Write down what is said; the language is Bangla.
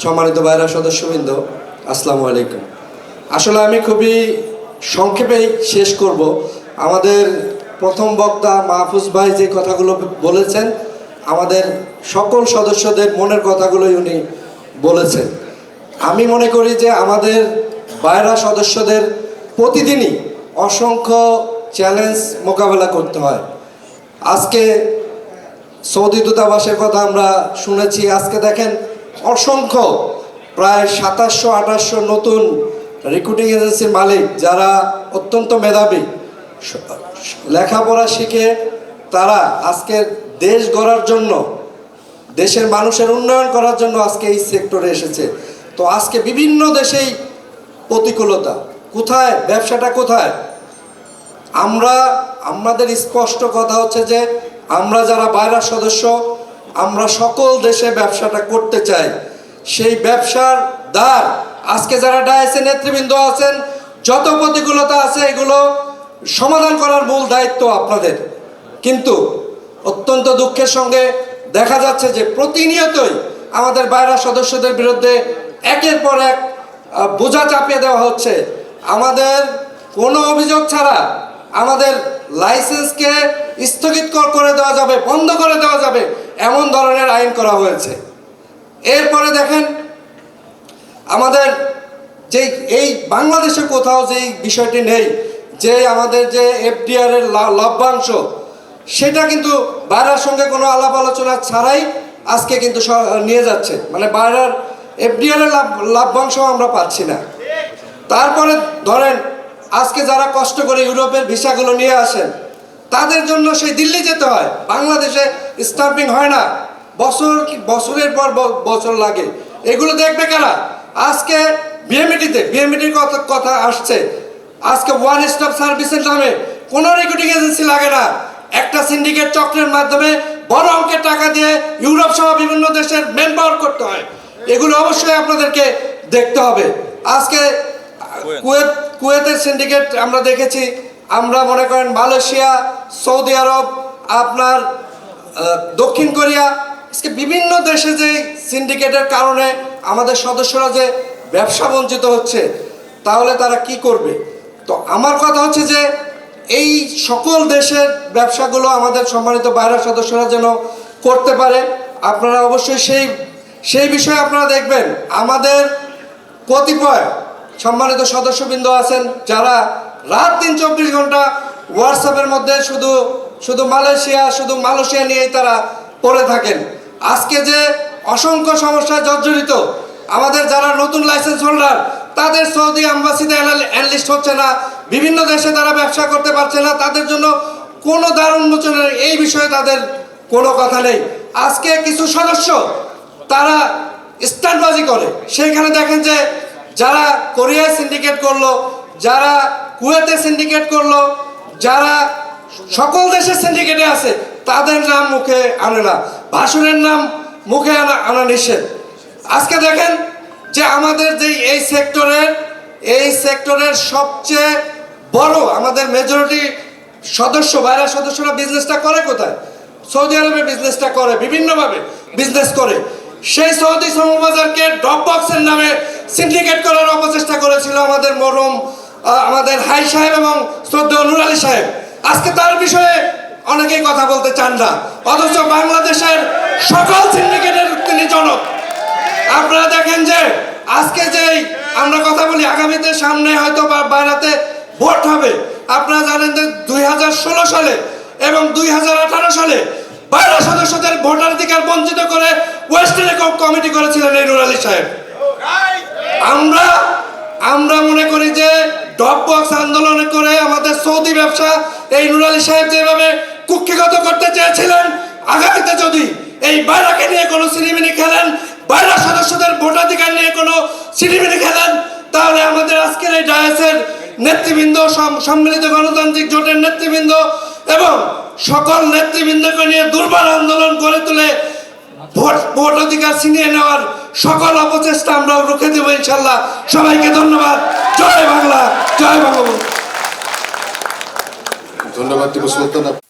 সম্মানিত ভাইরা সদস্যবৃন্দ, আসসালামু আলাইকুম। আসলে আমি খুবই সংক্ষেপে শেষ করব। আমাদের প্রথম বক্তা মাহফুজ ভাই যে কথাগুলো বলেছেন, আমাদের সকল সদস্যদের মনের কথাগুলোই উনি বলেছেন। আমি মনে করি যে আমাদের ভাইরা সদস্যদের প্রতিদিনই অসংখ্য চ্যালেঞ্জ মোকাবেলা করতে হয়। আজকে সৌদি দূতাবাসের কথা আমরা শুনেছি। আজকে দেখেন অসংখ্য প্রায় 2700-2800 নতুন রিক্রুটিং এজেন্সির মালিক, যারা অত্যন্ত মেধাবী, লেখাপড়া শিখে তারা আজকে দেশ গড়ার জন্য, দেশের মানুষের উন্নয়ন করার জন্য আজকে এই সেক্টরে এসেছে। তো আজকে বিভিন্ন দেশেই প্রতিকূলতা, কোথায় ব্যবসাটা কোথায়? আমাদের স্পষ্ট কথা হচ্ছে যে আমরা যারা বাইরা সদস্য, আমরা সকল দেশে ব্যবসাটা করতে চাই। সেই ব্যবসার দ্বার আজকে যারা ডায়াসে নেতৃবৃন্দ আছেন, যত প্রতিকূলতা আছে এগুলো সমাধান করার মূল দায়িত্ব আপনাদের। কিন্তু অত্যন্ত দুঃখের সঙ্গে দেখা যাচ্ছে যে প্রতিনিয়তই আমাদের বাইরা সদস্যদের বিরুদ্ধে একের পর এক বোঝা চাপিয়ে দেওয়া হচ্ছে। আমাদের কোনো অভিযোগ ছাড়া আমাদের লাইসেন্সকে স্থগিত করে দেওয়া যাবে, বন্ধ করে দেওয়া যাবে, এমন ধরনের আইন করা হয়েছে। এরপরে দেখেন আমাদের যে এই বাংলাদেশে কোথাও যেই বিষয়টি নেই, যে আমাদের যে এফডিআর এর লভ্যাংশ, সেটা কিন্তু বাইরের সঙ্গে কোনো আলাপ আলোচনা ছাড়াই আজকে কিন্তু নিয়ে যাচ্ছে। মানে বাইরের এফডিআর এর লভ্যাংশ আমরা পাচ্ছি না। তারপরে ধরেন আজকে যারা কষ্ট করে ইউরোপের ভিসাগুলো নিয়ে আসেন, তাদের জন্য সেই দিল্লি যেতে হয়, বাংলাদেশে স্টাম্পিং হয় না, বছরের পর বছর লাগে। এগুলো দেখবে কারা? আজকে বিএমইটির কথা আসছে। আজকে ওয়ান স্টপ সার্ভিসের নামে কোনো রিক্রুটিং এজেন্সি লাগে না। একটা সিন্ডিকেট চক্রের মাধ্যমে বড় অঙ্কের টাকা দিয়ে ইউরোপ সহ বিভিন্ন দেশের ম্যান পাওয়ার করতে হয়। এগুলো অবশ্যই আপনাদেরকে দেখতে হবে। আজকে কুয়েতের সিন্ডিকেট আমরা দেখেছি। আমরা মনে করেন মালয়েশিয়া, সৌদি আরব, আপনার দক্ষিণ কোরিয়া, আজকে বিভিন্ন দেশে যে সিন্ডিকেটের কারণে আমাদের সদস্যরা যে ব্যবসা বঞ্চিত হচ্ছে, তাহলে তারা কি করবে? তো আমার কথা হচ্ছে যে এই সকল দেশের ব্যবসাগুলো আমাদের সম্মানিত বাইরা সদস্যরা যেন করতে পারে। আপনারা অবশ্যই সেই বিষয়ে আপনারা দেখবেন। আমাদের কতিপয় সম্মানিত সদস্যবৃন্দ আছেন যারা রাত দিন 24 ঘন্টা হোয়াটসঅ্যাপের মধ্যে শুধু মালয়েশিয়া নিয়েই তারা পড়ে থাকেন। আজকে যে অসংখ্য সমস্যায় জর্জরিত আমাদের যারা নতুন লাইসেন্স হোল্ডার, তাদের সৌদি অ্যাম্বাসিতে অ্যানলিস্ট হচ্ছে না, বিভিন্ন দেশে তারা ব্যবসা করতে পারছে না, তাদের জন্য কোনো দ্বার উন্মোচনের এই বিষয়ে তাদের কোনো কথা নেই। আজকে কিছু সদস্য তারা স্টান্টবাজি করে। সেইখানে দেখেন যে যারা কোরিয়ায় সিন্ডিকেট করলো, যারা কুয়েতে সিন্ডিকেট করলো, যারা সকল দেশের সিন্ডিকেটে আছে, তাদের নাম মুখে আনে না, ভাষণের নাম মুখে আনা নিষেধ। আজকে দেখেন যে আমাদের যে এই সেক্টরের সবচেয়ে বড় আমাদের মেজরিটি বাইরের সদস্যরা বিজনেসটা করে কোথায়? সৌদি আরবে বিজনেসটা করে, বিভিন্নভাবে বিজনেস করে। সেই সৌদি শ্রমবাজারকে ড্রপ বক্সের নামে সিন্ডিকেট করার অপচেষ্টা করেছিল আমাদের মরহুম আমাদের হাই সাহেব এবং শ্রদ্ধেয় নূর আলী সাহেব। আজকে তার বিষয়ে অনেকেই কথা বলতে চান না, অথচ বাংলাদেশের সকল সিন্ডিকেটের তিনি জনক। আপনারা দেখেন যে আজকে যেই আমরা কথা বলি, আগামীতে সামনে হয়তো বা বাইরাতে ভোট হবে। আপনারা জানেন যে 2016 সালে এবং 2018 সালে বাইরা সদস্যদের ভোটাধিকার বঞ্চিত করে ওয়েস্টার্ন কমিটি করেছিলেন এই নূর আলী সাহেব। আমরা মনে করি যে ড্রপ বক্স আন্দোলন করে আমাদের সৌদি ব্যবসা এই নূর আলী সাহেব যেভাবে কুক্ষিগত করতে চেয়েছিলেন, আগামীতে যদি এই বাইরাকে নিয়ে কোনো সিনেমিনি খেলেন, বাইরা সদস্যদের ভোটাধিকার নিয়ে কোনো সিনেমিনি খেলেন, তাহলে আমাদের আজকের এই ডায়াসের নেতৃবৃন্দ, সম্মিলিত গণতান্ত্রিক জোটের নেতৃবৃন্দ এবং সকল নেতৃবৃন্দকে নিয়ে দুর্বার আন্দোলন করে তুলে ভোট অধিকার ছিনিয়ে নেওয়ার সকল অপচেষ্টা আমরা রুখে দেবো ইনশাল্লাহ। সবাইকে ধন্যবাদ। জয় বাংলা, জয় বঙ্গবন্ধু। ধন্যবাদ।